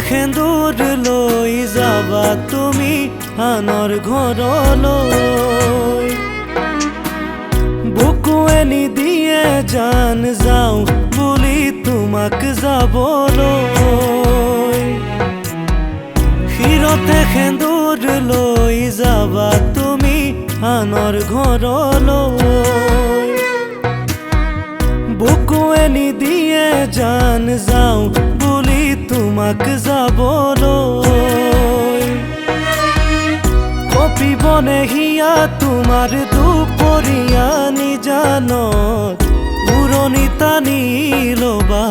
সেন্দুৰ লৈ যাবা তুমি আনৰ ঘৰলৈ বুকুৱে নিদিয়ে জান যাওঁ বুলি তোমাক যাবলৈ শিৰতে সেন্দুৰ লৈ যাবা তুমি আনৰ ঘৰলৈ বুকুৱে নিদিয়ে জান যাওঁ বুলি তোমাক যাবলৈ কপিবনে হিয়া তোমাৰ দুপৰীয়া নিজানত উৰণি টানি ল'বা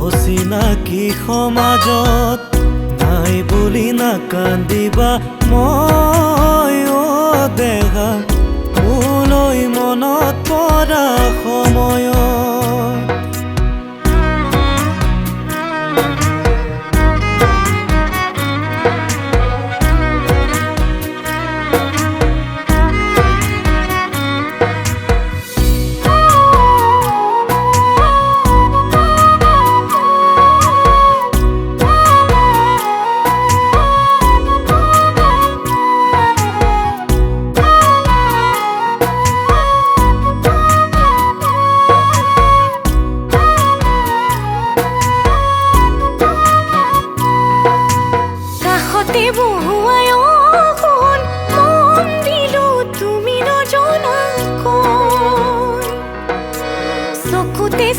অচিনাকি সমাজত নাই বুলি নাকান্দিবা মই দেহা মোলৈ মনত পৰা সময়ত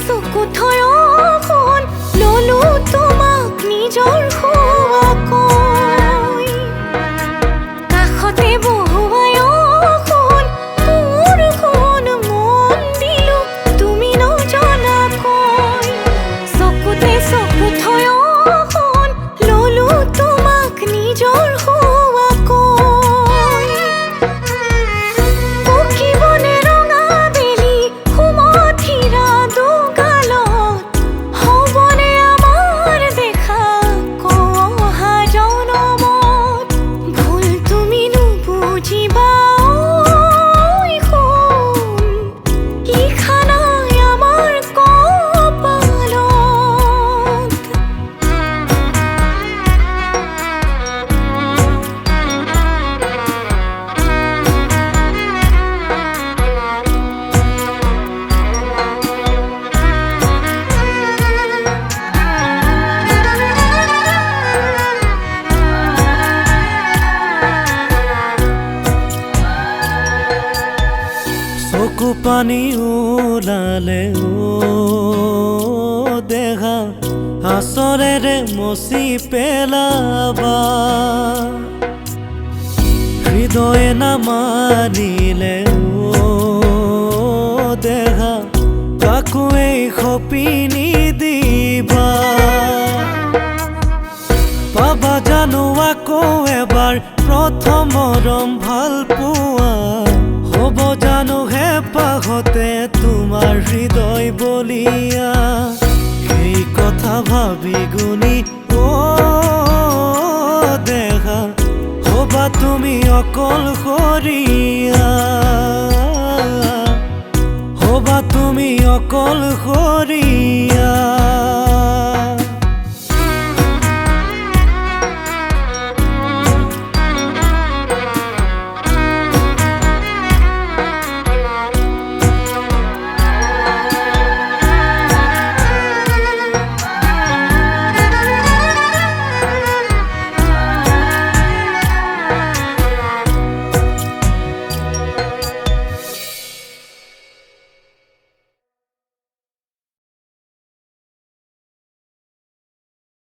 চকু থৈ অকণ ললো তোমাক নিজৰ খোৱাকৈ কাষতে বহুৱাই অকণ মোৰ সোণ মন দিলো তুমি নজনাকৈ চকুতে চকু থৈ অকণ ললো তোমাক নিজৰ খোৱাকৈ পকিবনে ৰঙা বেলি সুমথিৰা চকু পানী ওলালে দেহা আচৰেৰে মচি পেলাবা হৃদয়ে নামানিলে দেহা কাকোৱেই সপিনি দিবা পাবা জানো আকৌ এবাৰ প্ৰথম মৰম ভাল পোৱা হ'ব জানো হেঁপাহতে তোমাৰ হৃদয় বলিয়া সেই কথা ভাবি গুণি দেহা হ'বা তুমি অকলশৰীয়া হ'বা তুমি অকলশৰীয়া